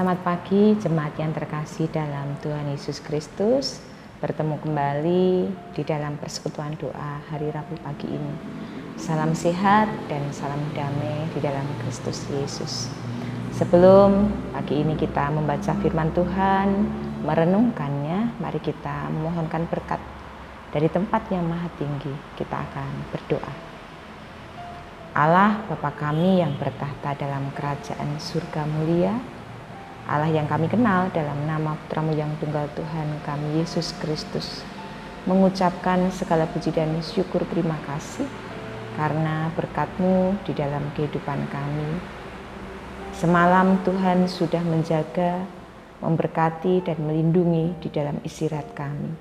Selamat pagi jemaat yang terkasih dalam Tuhan Yesus Kristus. Bertemu kembali di dalam persekutuan doa hari Rabu pagi ini. Salam sehat dan salam damai di dalam Kristus Yesus. Sebelum pagi ini kita membaca firman Tuhan, merenungkannya, mari kita memohonkan berkat dari tempat yang maha tinggi. Kita akan berdoa. Allah Bapa kami yang bertahta dalam kerajaan surga mulia, Allah yang kami kenal dalam nama Putramu yang tunggal Tuhan kami Yesus Kristus, mengucapkan segala puji dan syukur terima kasih karena berkat-Mu di dalam kehidupan kami. Semalam Tuhan sudah menjaga, memberkati dan melindungi di dalam istirahat kami.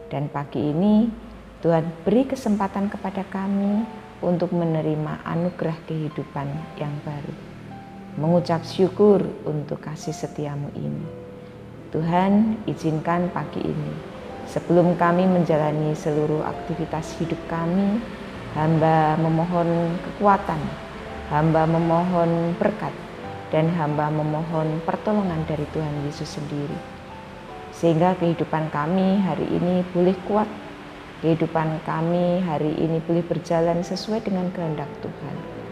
Dan pagi ini Tuhan beri kesempatan kepada kami untuk menerima anugerah kehidupan yang baru. Mengucap syukur untuk kasih setia-Mu ini. Tuhan, izinkan pagi ini, sebelum kami menjalani seluruh aktivitas hidup kami, hamba memohon kekuatan, hamba memohon berkat, dan hamba memohon pertolongan dari Tuhan Yesus sendiri. Sehingga kehidupan kami hari ini boleh kuat, kehidupan kami hari ini boleh berjalan sesuai dengan kehendak Tuhan.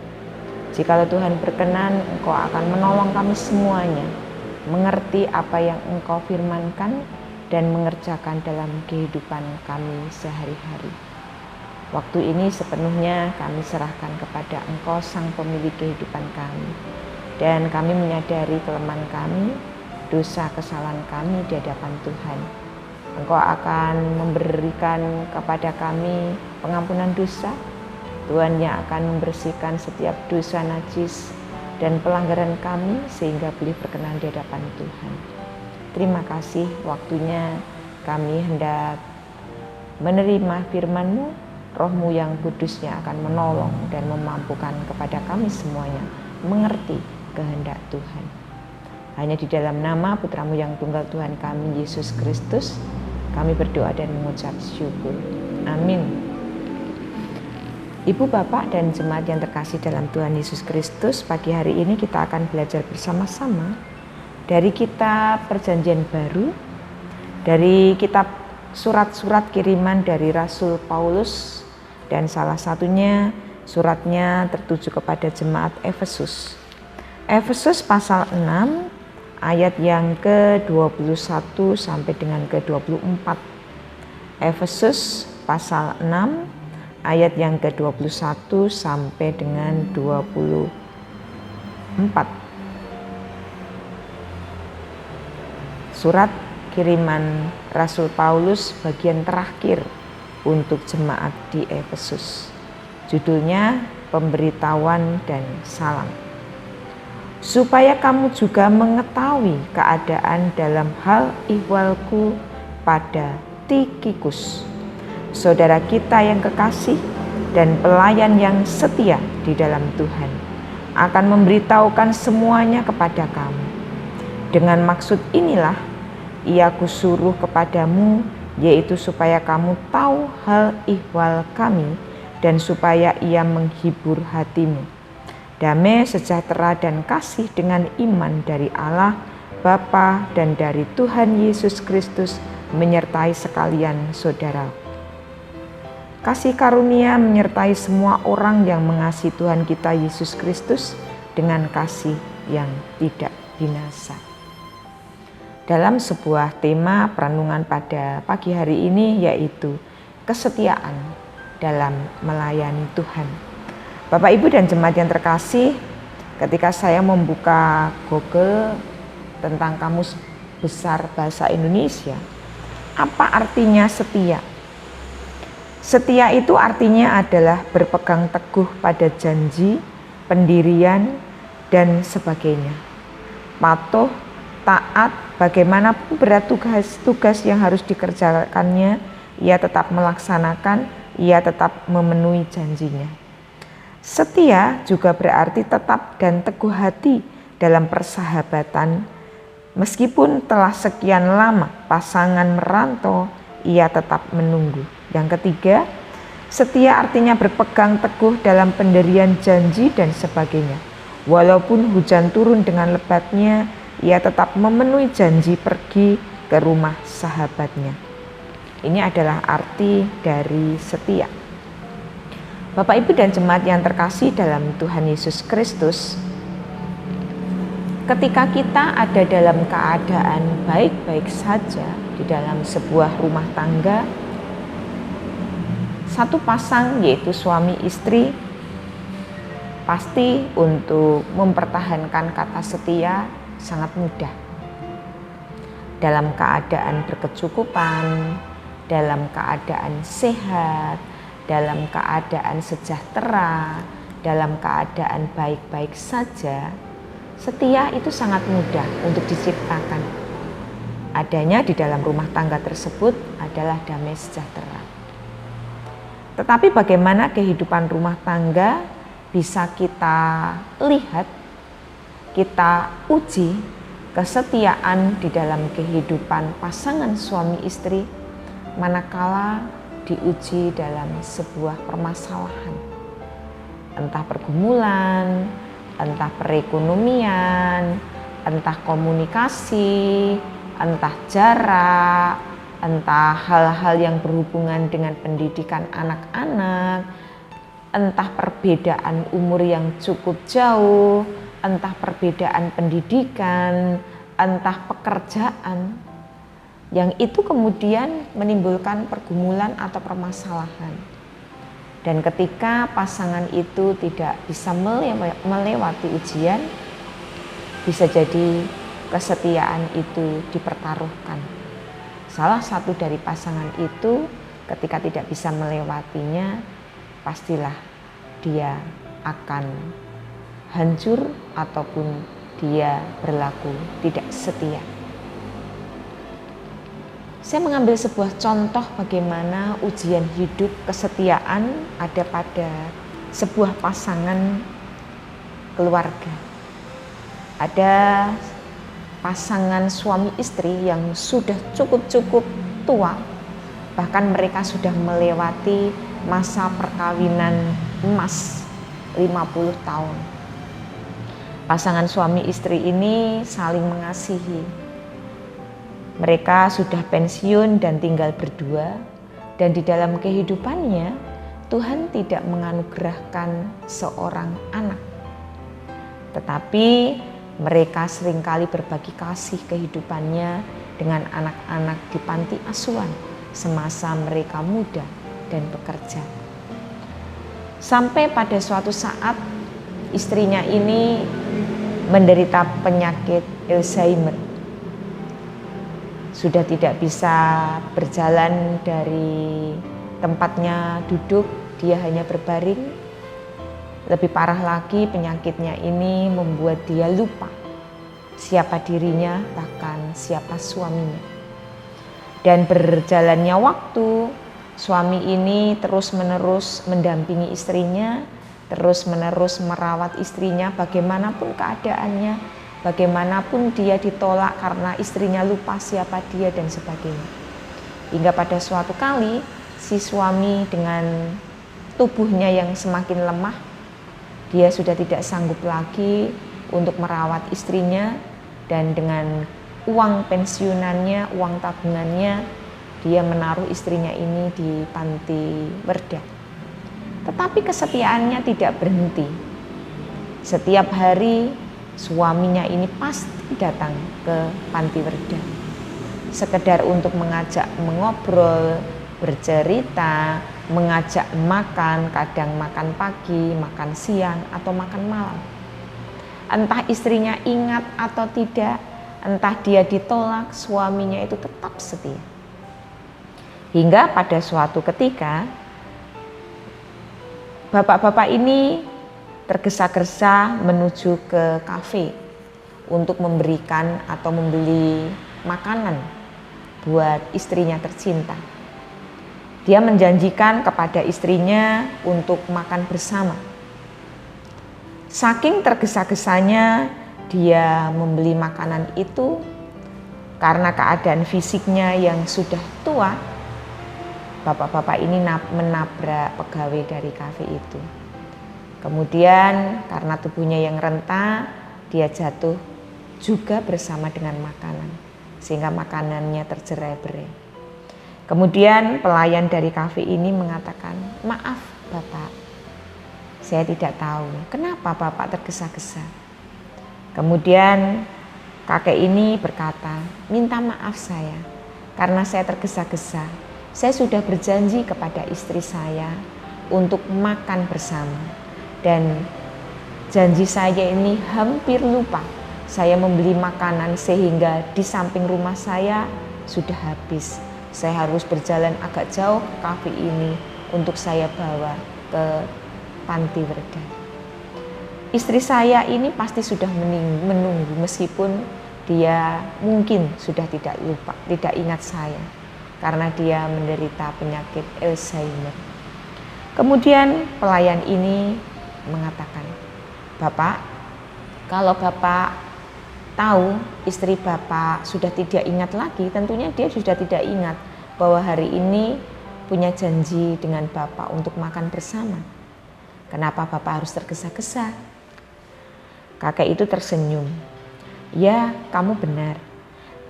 Jikalau Tuhan berkenan, Engkau akan menolong kami semuanya, mengerti apa yang Engkau firmankan dan mengerjakan dalam kehidupan kami sehari-hari. Waktu ini sepenuhnya kami serahkan kepada Engkau Sang Pemilik kehidupan kami. Dan kami menyadari kelemahan kami, dosa kesalahan kami di hadapan Tuhan. Engkau akan memberikan kepada kami pengampunan dosa, Tuhan yang akan membersihkan setiap dosa najis dan pelanggaran kami sehingga boleh berkenan di hadapan Tuhan. Terima kasih waktunya kami hendak menerima firman-Mu, Roh-Mu yang kudus yang akan menolong dan memampukan kepada kami semuanya mengerti kehendak Tuhan. Hanya di dalam nama Putra-Mu yang tunggal Tuhan kami Yesus Kristus, kami berdoa dan mengucap syukur. Amin. Ibu, Bapak, dan jemaat yang terkasih dalam Tuhan Yesus Kristus, pagi hari ini kita akan belajar bersama-sama dari kitab Perjanjian Baru, dari kitab surat-surat kiriman dari Rasul Paulus, dan salah satunya suratnya tertuju kepada jemaat Efesus. Efesus pasal 6 ayat yang ke-21 sampai dengan ke-24. Efesus pasal 6 ayat yang ke-21 sampai dengan 24. Surat kiriman Rasul Paulus bagian terakhir untuk jemaat di Efesus. Judulnya Pemberitahuan dan Salam. Supaya kamu juga mengetahui keadaan dalam hal ihwalku pada Tikhikus, saudara kita yang kekasih dan pelayan yang setia di dalam Tuhan, akan memberitahukan semuanya kepada kamu. Dengan maksud inilah ia kusuruh kepadamu, yaitu supaya kamu tahu hal ihwal kami dan supaya ia menghibur hatimu. Damai, sejahtera, dan kasih dengan iman dari Allah Bapa dan dari Tuhan Yesus Kristus menyertai sekalian saudara. Kasih karunia menyertai semua orang yang mengasihi Tuhan kita Yesus Kristus dengan kasih yang tidak binasa. Dalam sebuah tema perenungan pada pagi hari ini yaitu kesetiaan dalam melayani Tuhan. Bapak, Ibu, dan jemaat yang terkasih, ketika saya membuka Google tentang Kamus Besar Bahasa Indonesia, apa artinya setia? Setia itu artinya adalah berpegang teguh pada janji, pendirian, dan sebagainya. Patuh, taat, bagaimanapun berat tugas yang harus dikerjakannya, ia tetap melaksanakan, ia tetap memenuhi janjinya. Setia juga berarti tetap dan teguh hati dalam persahabatan. Meskipun telah sekian lama pasangan merantau, ia tetap menunggu. Yang ketiga, setia artinya berpegang teguh dalam pendirian janji dan sebagainya. Walaupun hujan turun dengan lebatnya, ia tetap memenuhi janji pergi ke rumah sahabatnya. Ini adalah arti dari setia. Bapak, Ibu, dan jemaat yang terkasih dalam Tuhan Yesus Kristus, ketika kita ada dalam keadaan baik-baik saja di dalam sebuah rumah tangga, satu pasang yaitu suami istri pasti untuk mempertahankan kata setia sangat mudah. Dalam keadaan berkecukupan, dalam keadaan sehat, dalam keadaan sejahtera, dalam keadaan baik-baik saja, setia itu sangat mudah untuk diciptakan. Adanya di dalam rumah tangga tersebut adalah damai sejahtera. Tetapi bagaimana kehidupan rumah tangga bisa kita lihat, kita uji kesetiaan di dalam kehidupan pasangan suami istri manakala diuji dalam sebuah permasalahan, entah pergumulan, entah perekonomian, entah komunikasi, entah jarak, entah hal-hal yang berhubungan dengan pendidikan anak-anak, entah perbedaan umur yang cukup jauh, entah perbedaan pendidikan, entah pekerjaan, yang itu kemudian menimbulkan pergumulan atau permasalahan. Dan ketika pasangan itu tidak bisa melewati ujian, bisa jadi kesetiaan itu dipertaruhkan. Salah satu dari pasangan itu ketika tidak bisa melewatinya, pastilah dia akan hancur ataupun dia berlaku tidak setia. Saya mengambil sebuah contoh bagaimana ujian hidup kesetiaan ada pada sebuah pasangan keluarga. Ada pasangan suami istri yang sudah cukup tua, bahkan mereka sudah melewati masa perkawinan emas 50 tahun. Pasangan suami istri ini saling mengasihi. Mereka sudah pensiun dan tinggal berdua, dan di dalam kehidupannya Tuhan tidak menganugerahkan seorang anak. Tetapi mereka seringkali berbagi kasih kehidupannya dengan anak-anak di panti asuhan semasa mereka muda dan bekerja. Sampai pada suatu saat istrinya ini menderita penyakit Alzheimer. Sudah tidak bisa berjalan dari tempatnya duduk, dia hanya berbaring. Lebih parah lagi, penyakitnya ini membuat dia lupa siapa dirinya, bahkan siapa suaminya. Dan berjalannya waktu, suami ini terus-menerus mendampingi istrinya, terus-menerus merawat istrinya bagaimanapun keadaannya, bagaimanapun dia ditolak karena istrinya lupa siapa dia dan sebagainya. Hingga pada suatu kali si suami dengan tubuhnya yang semakin lemah, dia sudah tidak sanggup lagi untuk merawat istrinya, dan dengan uang pensiunannya, uang tabungannya, dia menaruh istrinya ini di panti werda. Tetapi kesetiaannya tidak berhenti. Setiap hari suaminya ini pasti datang ke panti werda, sekedar untuk mengajak mengobrol, bercerita, mengajak makan, kadang makan pagi, makan siang, atau makan malam. Entah istrinya ingat atau tidak, entah dia ditolak, suaminya itu tetap setia. Hingga pada suatu ketika, bapak-bapak ini tergesa-gesa menuju ke kafe untuk memberikan atau membeli makanan buat istrinya tercinta. Dia menjanjikan kepada istrinya untuk makan bersama. Saking tergesa-gesanya dia membeli makanan itu, karena keadaan fisiknya yang sudah tua, bapak-bapak ini menabrak pegawai dari kafe itu. Kemudian karena tubuhnya yang renta, dia jatuh juga bersama dengan makanan, sehingga makanannya tercerai-berai. Kemudian pelayan dari kafe ini mengatakan, "Maaf Bapak, saya tidak tahu kenapa Bapak tergesa-gesa." Kemudian kakek ini berkata, "Minta maaf saya, karena saya tergesa-gesa. Saya sudah berjanji kepada istri saya untuk makan bersama. Dan janji saya ini hampir lupa. Saya membeli makanan sehingga di samping rumah saya sudah habis. Saya harus berjalan agak jauh ke kafe ini untuk saya bawa ke panti werda. Istri saya ini pasti sudah menunggu meskipun dia mungkin sudah tidak ingat saya karena dia menderita penyakit Alzheimer." Kemudian pelayan ini mengatakan, "Bapak, kalau Bapak tahu istri Bapak sudah tidak ingat lagi, tentunya dia sudah tidak ingat bahwa hari ini punya janji dengan Bapak untuk makan bersama. Kenapa Bapak harus tergesa-gesa?" Kakek itu tersenyum. "Ya, kamu benar.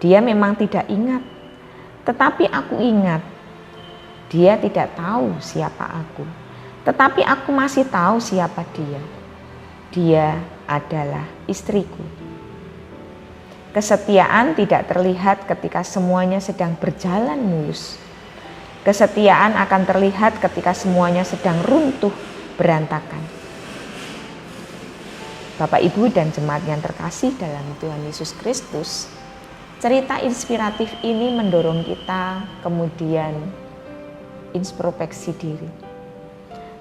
Dia memang tidak ingat. Tetapi aku ingat. Dia tidak tahu siapa aku. Tetapi aku masih tahu siapa dia. Dia adalah istriku." Kesetiaan tidak terlihat ketika semuanya sedang berjalan mulus. Kesetiaan akan terlihat ketika semuanya sedang runtuh berantakan. Bapak, Ibu, dan jemaat yang terkasih dalam Tuhan Yesus Kristus, cerita inspiratif ini mendorong kita kemudian introspeksi diri.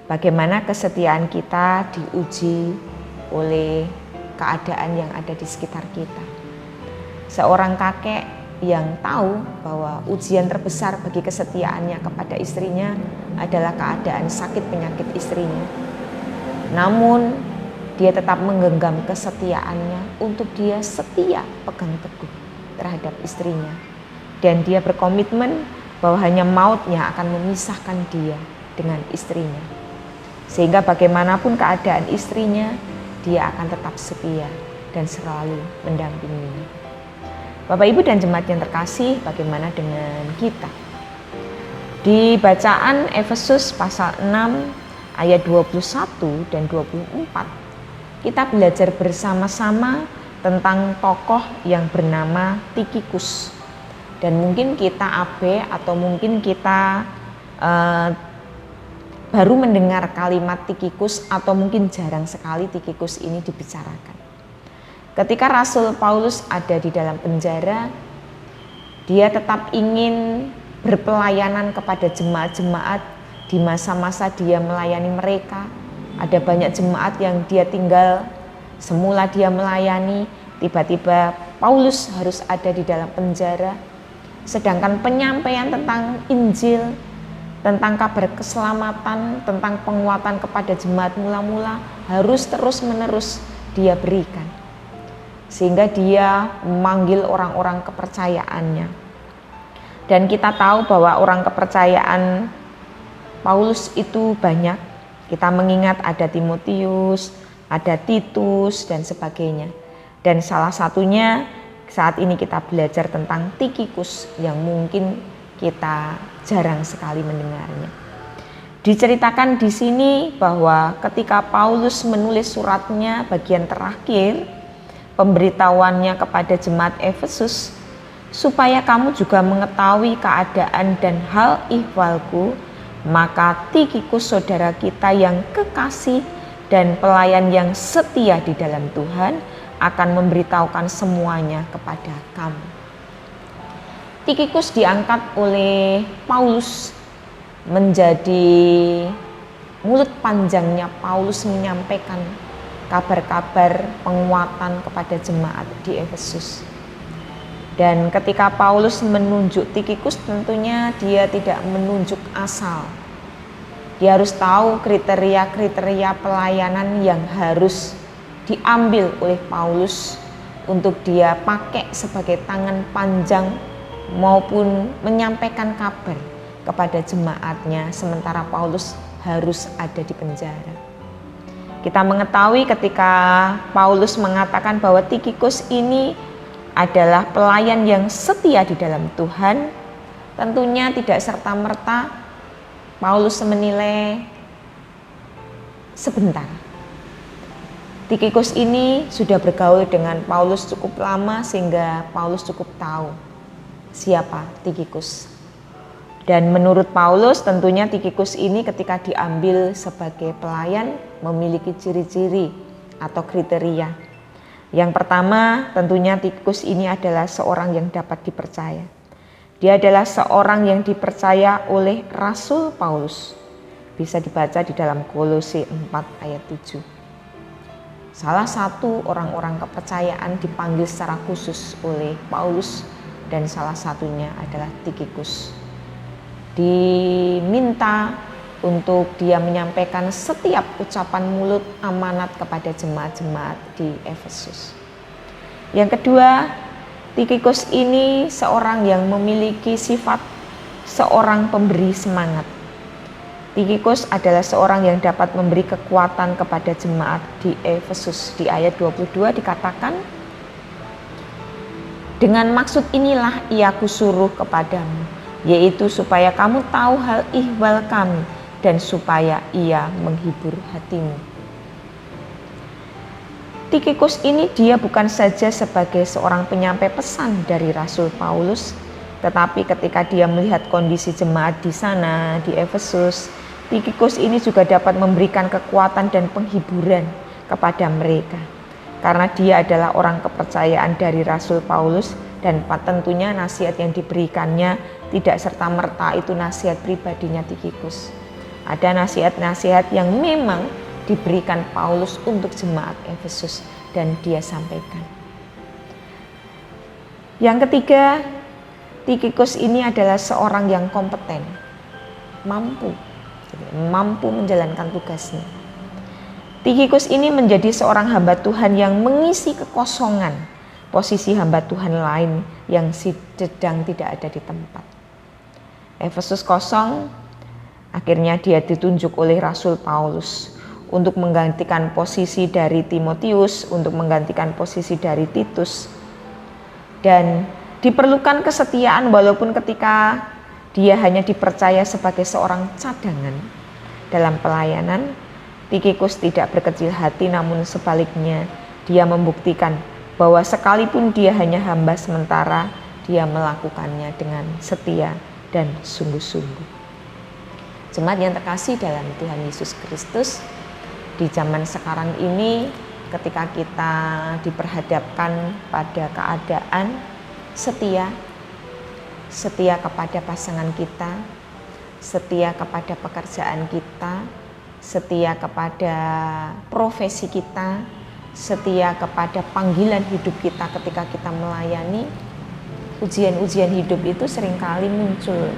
Bagaimana kesetiaan kita diuji oleh keadaan yang ada di sekitar kita. Seorang kakek yang tahu bahwa ujian terbesar bagi kesetiaannya kepada istrinya adalah keadaan sakit penyakit istrinya. Namun dia tetap menggenggam kesetiaannya untuk dia setia pegang teguh terhadap istrinya. Dan dia berkomitmen bahwa hanya mautnya akan memisahkan dia dengan istrinya. Sehingga bagaimanapun keadaan istrinya, dia akan tetap setia dan selalu mendampinginya. Bapak, Ibu, dan jemaat yang terkasih, bagaimana dengan kita? Di bacaan Efesus pasal 6 ayat 21 dan 24, kita belajar bersama-sama tentang tokoh yang bernama Tikikus. Dan mungkin kita abe atau mungkin kita baru mendengar kalimat Tikikus atau mungkin jarang sekali Tikikus ini dibicarakan. Ketika Rasul Paulus ada di dalam penjara, dia tetap ingin berpelayanan kepada jemaat-jemaat di masa-masa dia melayani mereka. Ada banyak jemaat yang dia tinggal, semula dia melayani, tiba-tiba Paulus harus ada di dalam penjara. Sedangkan penyampaian tentang Injil, tentang kabar keselamatan, tentang penguatan kepada jemaat mula-mula harus terus-menerus dia berikan. Sehingga dia memanggil orang-orang kepercayaannya. Dan kita tahu bahwa orang kepercayaan Paulus itu banyak. Kita mengingat ada Timotius, ada Titus, dan sebagainya. Dan salah satunya saat ini kita belajar tentang Tikikus yang mungkin kita jarang sekali mendengarnya. Diceritakan di sini bahwa ketika Paulus menulis suratnya bagian terakhir, pemberitahuannya kepada jemaat Efesus, supaya kamu juga mengetahui keadaan dan hal ihwalku, maka Tikikus saudara kita yang kekasih dan pelayan yang setia di dalam Tuhan akan memberitahukan semuanya kepada kamu. Tikikus diangkat oleh Paulus menjadi mulut panjangnya Paulus menyampaikan kabar-kabar penguatan kepada jemaat di Efesus. Dan ketika Paulus menunjuk Tikikus, tentunya dia tidak menunjuk asal. Dia harus tahu kriteria-kriteria pelayanan yang harus diambil oleh Paulus untuk dia pakai sebagai tangan panjang maupun menyampaikan kabar kepada jemaatnya sementara Paulus harus ada di penjara. Kita mengetahui ketika Paulus mengatakan bahwa Tikhikus ini adalah pelayan yang setia di dalam Tuhan, tentunya tidak serta-merta Paulus menilai sebentar. Tikhikus ini sudah bergaul dengan Paulus cukup lama sehingga Paulus cukup tahu siapa Tikhikus. Dan menurut Paulus tentunya Tikhikus ini ketika diambil sebagai pelayan memiliki ciri-ciri atau kriteria. Yang pertama tentunya Tikhikus ini adalah seorang yang dapat dipercaya. Dia adalah seorang yang dipercaya oleh Rasul Paulus. Bisa dibaca di dalam Kolose 4 ayat 7. Salah satu orang-orang kepercayaan dipanggil secara khusus oleh Paulus dan salah satunya adalah Tikhikus. Diminta untuk dia menyampaikan setiap ucapan mulut amanat kepada jemaat-jemaat di Efesus. Yang kedua, Tikhikus ini seorang yang memiliki sifat seorang pemberi semangat. Tikhikus adalah seorang yang dapat memberi kekuatan kepada jemaat di Efesus. Di ayat 22 dikatakan, dengan maksud inilah ia kusuruh kepadamu, yaitu supaya kamu tahu hal ihwal kami dan supaya ia menghibur hatimu. Tikhikus ini dia bukan saja sebagai seorang penyampai pesan dari Rasul Paulus, tetapi ketika dia melihat kondisi jemaat di sana, di Efesus, Tikhikus ini juga dapat memberikan kekuatan dan penghiburan kepada mereka. Karena dia adalah orang kepercayaan dari Rasul Paulus dan tentunya nasihat yang diberikannya tidak serta-merta itu nasihat pribadinya Tikhikus. Ada nasihat-nasihat yang memang diberikan Paulus untuk jemaat Efesus dan dia sampaikan. Yang ketiga, Tikhikus ini adalah seorang yang kompeten, mampu menjalankan tugasnya. Tikhikus ini menjadi seorang hamba Tuhan yang mengisi kekosongan posisi hamba Tuhan lain yang sedang tidak ada di tempat. Efesus kosong, akhirnya dia ditunjuk oleh Rasul Paulus untuk menggantikan posisi dari Timotius, untuk menggantikan posisi dari Titus. Dan diperlukan kesetiaan walaupun ketika dia hanya dipercaya sebagai seorang cadangan dalam pelayanan, Tikhikus tidak berkecil hati, namun sebaliknya dia membuktikan bahwa sekalipun dia hanya hamba sementara, dia melakukannya dengan setia dan sungguh-sungguh. Jemaat yang terkasih dalam Tuhan Yesus Kristus, di zaman sekarang ini ketika kita diperhadapkan pada keadaan setia kepada pasangan kita, setia kepada pekerjaan kita, setia kepada profesi kita, setia kepada panggilan hidup kita ketika kita melayani, ujian-ujian hidup itu seringkali muncul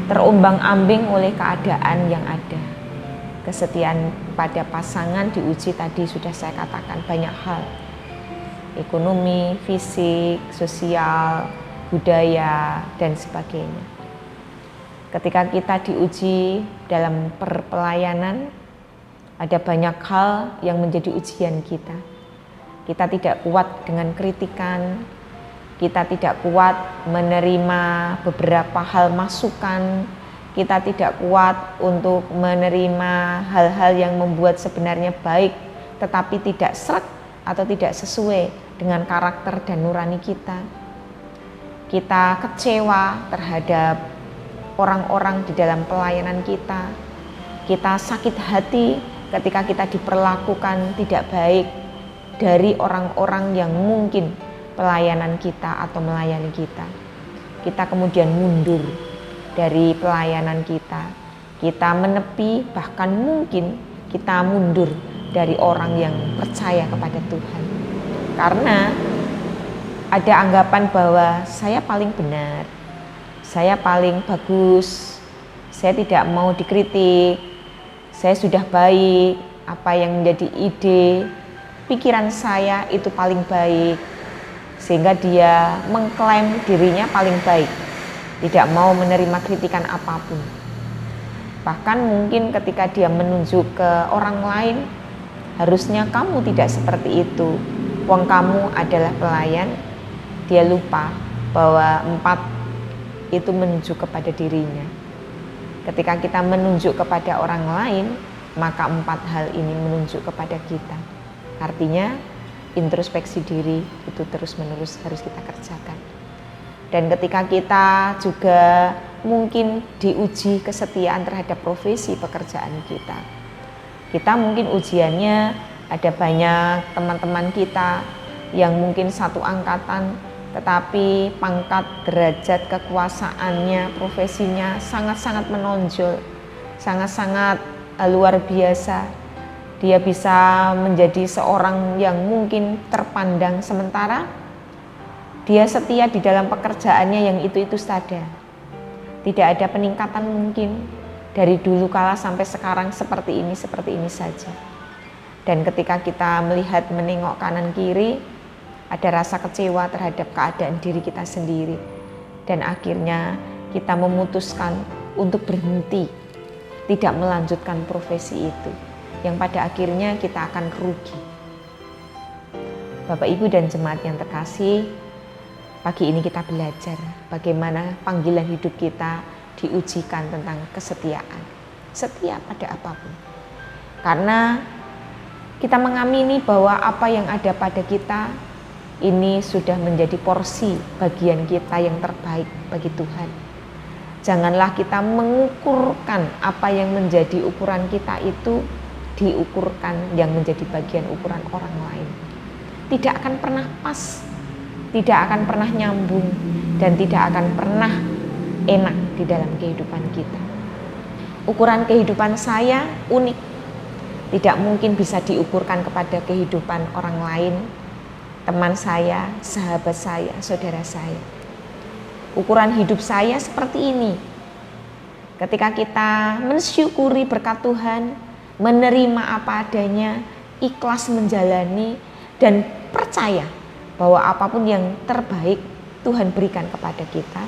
terombang-ambing oleh keadaan yang ada. Kesetiaan pada pasangan diuji tadi sudah saya katakan banyak hal. Ekonomi, fisik, sosial, budaya, dan sebagainya. Ketika kita diuji dalam perpelayanan, ada banyak hal yang menjadi ujian kita. Kita tidak kuat dengan kritikan, kita tidak kuat menerima beberapa hal masukan, kita tidak kuat untuk menerima hal-hal yang membuat sebenarnya baik, tetapi tidak sreg atau tidak sesuai dengan karakter dan nurani kita. Kita kecewa terhadap orang-orang di dalam pelayanan kita. Kita sakit hati ketika kita diperlakukan tidak baik dari orang-orang yang mungkin pelayanan kita atau melayani kita. Kita kemudian mundur dari pelayanan kita. Kita menepi, bahkan mungkin kita mundur dari orang yang percaya kepada Tuhan. Karena ada anggapan bahwa saya paling benar, saya paling bagus, saya tidak mau dikritik, saya sudah baik, apa yang menjadi ide, pikiran saya itu paling baik, sehingga dia mengklaim dirinya paling baik, tidak mau menerima kritikan apapun. Bahkan mungkin ketika dia menunjuk ke orang lain, harusnya kamu tidak seperti itu. Wong kamu adalah pelayan. Dia lupa bahwa 4 itu menunjuk kepada dirinya. Ketika kita menunjuk kepada orang lain, maka 4 hal ini menunjuk kepada kita. Artinya introspeksi diri itu terus-menerus harus kita kerjakan. Dan ketika kita juga mungkin diuji kesetiaan terhadap profesi pekerjaan kita. Kita mungkin ujiannya ada banyak teman-teman kita yang mungkin satu angkatan, tetapi pangkat, derajat, kekuasaannya, profesinya sangat-sangat menonjol, sangat-sangat luar biasa. Dia bisa menjadi seorang yang mungkin terpandang, sementara dia setia di dalam pekerjaannya yang itu saja. Tidak ada peningkatan mungkin dari dulu kala sampai sekarang seperti ini saja. Dan ketika kita melihat menengok kanan kiri, ada rasa kecewa terhadap keadaan diri kita sendiri. Dan akhirnya kita memutuskan untuk berhenti, tidak melanjutkan profesi itu, yang pada akhirnya kita akan rugi. Bapak, Ibu, dan jemaat yang terkasih, pagi ini kita belajar bagaimana panggilan hidup kita diujikan tentang kesetiaan. Setia pada apapun. Karena kita mengamini bahwa apa yang ada pada kita ini sudah menjadi porsi bagian kita yang terbaik bagi Tuhan. Janganlah kita mengukurkan apa yang menjadi ukuran kita itu diukurkan yang menjadi bagian ukuran orang lain. Tidak akan pernah pas, tidak akan pernah nyambung, dan tidak akan pernah enak di dalam kehidupan kita. Ukuran kehidupan saya unik, tidak mungkin bisa diukurkan kepada kehidupan orang lain, teman saya, sahabat saya, saudara saya. Ukuran hidup saya seperti ini. Ketika kita mensyukuri berkat Tuhan, menerima apa adanya, ikhlas menjalani, dan percaya bahwa apapun yang terbaik Tuhan berikan kepada kita,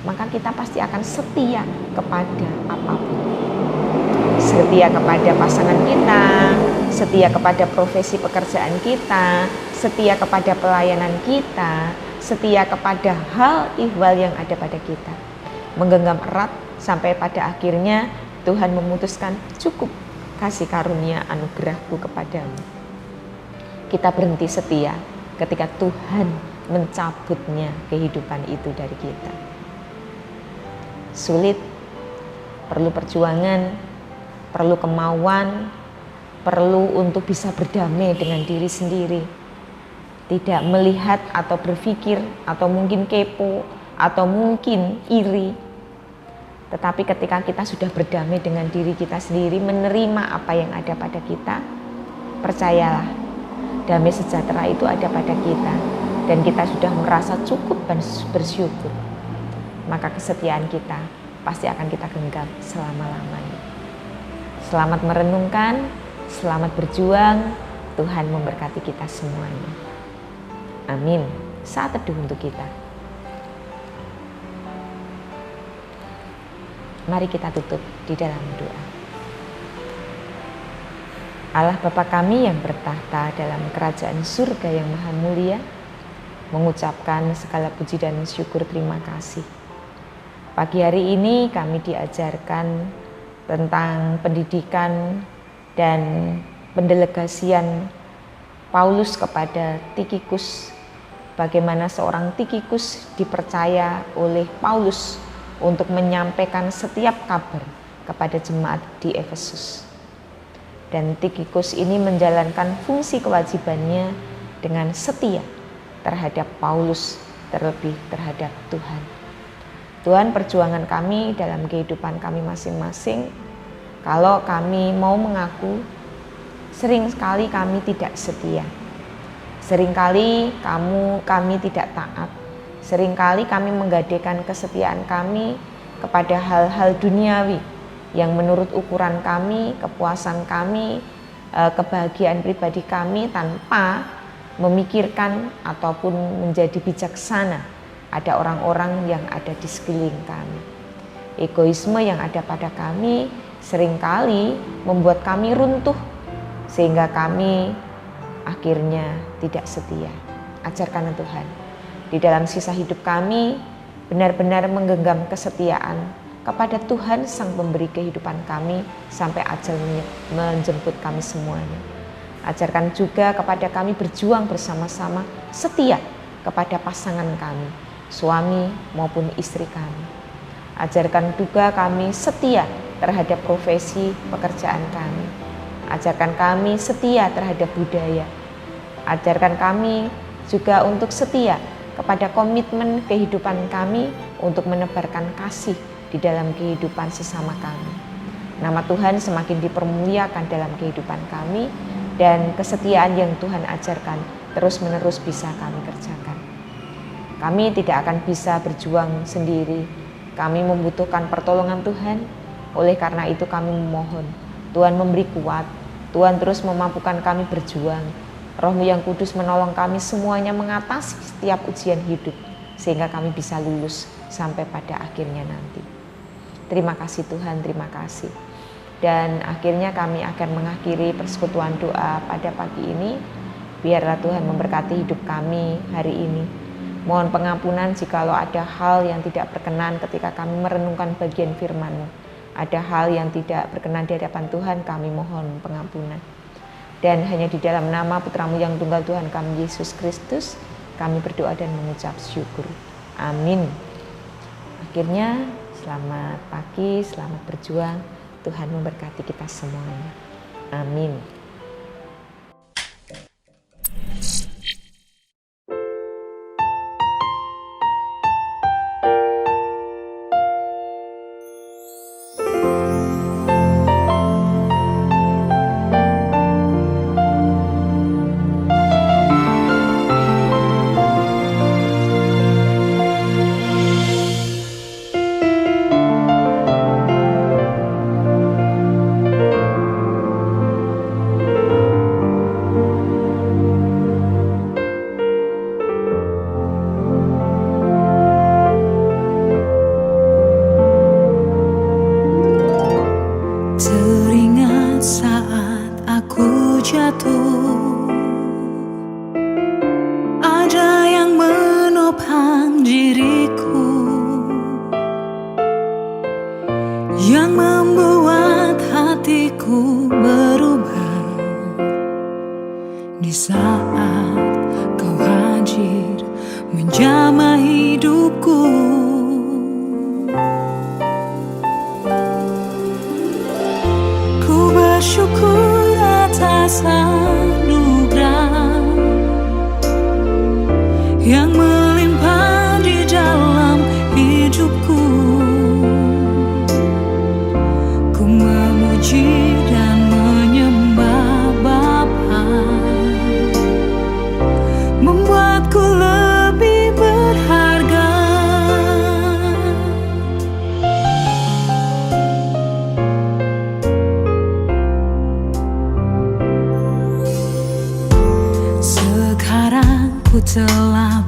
maka kita pasti akan setia kepada apapun. Setia kepada pasangan kita, setia kepada profesi pekerjaan kita, setia kepada pelayanan kita, setia kepada hal ihwal yang ada pada kita. Menggenggam erat sampai pada akhirnya Tuhan memutuskan, cukup kasih karunia anugerahku kepadamu. Kita berhenti setia ketika Tuhan mencabutnya kehidupan itu dari kita. Sulit, perlu perjuangan, perlu kemauan, perlu untuk bisa berdamai dengan diri sendiri. Tidak melihat atau berpikir atau mungkin kepo atau mungkin iri. Tetapi ketika kita sudah berdamai dengan diri kita sendiri, menerima apa yang ada pada kita, percayalah, damai sejahtera itu ada pada kita, dan kita sudah merasa cukup dan bersyukur. Maka kesetiaan kita pasti akan kita genggam selama-lamanya. Selamat merenungkan, selamat berjuang. Tuhan memberkati kita semuanya. Amin. Saat teduh untuk kita. Mari kita tutup di dalam doa. Allah Bapa kami yang bertahta dalam kerajaan surga yang maha mulia, mengucapkan segala puji dan syukur terima kasih. Pagi hari ini kami diajarkan tentang pendidikan dan pendelegasian Paulus kepada Tikhikus. Bagaimana seorang Tikhikus dipercaya oleh Paulus untuk menyampaikan setiap kabar kepada jemaat di Efesus. Dan Tikhikus ini menjalankan fungsi kewajibannya dengan setia terhadap Paulus, terlebih terhadap Tuhan. Tuhan, perjuangan kami dalam kehidupan kami masing-masing, kalau kami mau mengaku, sering sekali kami tidak setia. Seringkali kami tidak taat. Seringkali kami menggadaikan kesetiaan kami kepada hal-hal duniawi yang menurut ukuran kami, kepuasan kami, kebahagiaan pribadi kami, tanpa memikirkan ataupun menjadi bijaksana ada orang-orang yang ada di sekeliling kami. Egoisme yang ada pada kami seringkali membuat kami runtuh, sehingga kami akhirnya tidak setia. Ajarkan Tuhan, di dalam sisa hidup kami benar-benar menggenggam kesetiaan kepada Tuhan Sang Pemberi kehidupan kami sampai ajal menjemput kami semuanya. Ajarkan juga kepada kami berjuang bersama-sama setia kepada pasangan kami, suami maupun istri kami. Ajarkan juga kami setia terhadap profesi pekerjaan kami. Ajarkan kami setia terhadap budaya. Ajarkan kami juga untuk setia kepada komitmen kehidupan kami untuk menebarkan kasih di dalam kehidupan sesama kami. Nama Tuhan semakin dipermuliakan dalam kehidupan kami, dan kesetiaan yang Tuhan ajarkan terus-menerus bisa kami kerjakan. Kami tidak akan bisa berjuang sendiri. Kami membutuhkan pertolongan Tuhan. Oleh karena itu kami memohon Tuhan memberi kuat, Tuhan terus memampukan kami berjuang. Roh-Mu yang kudus menolong kami semuanya mengatasi setiap ujian hidup, sehingga kami bisa lulus sampai pada akhirnya nanti. Terima kasih Tuhan, terima kasih. Dan akhirnya kami akan mengakhiri persekutuan doa pada pagi ini. Biarlah Tuhan memberkati hidup kami hari ini. Mohon pengampunan jikalau ada hal yang tidak berkenan ketika kami merenungkan bagian firman-Mu. Ada hal yang tidak berkenan di hadapan Tuhan, kami mohon pengampunan. Dan hanya di dalam nama Putra-Mu yang tunggal Tuhan kami, Yesus Kristus, kami berdoa dan mengucap syukur. Amin. Akhirnya, selamat pagi, selamat berjuang. Tuhan memberkati kita semuanya. Amin. Teringat saat aku jatuh, ada yang menopang diriku, yang membuat hatiku berubah. Di saat Kau hadir menjamah hidupku, bersyukur atas anugerah yang melimpah di dalam hidupku. Ku memuji dan menyembah Bapa, membuatku lebih berharga. Sekarang ku telah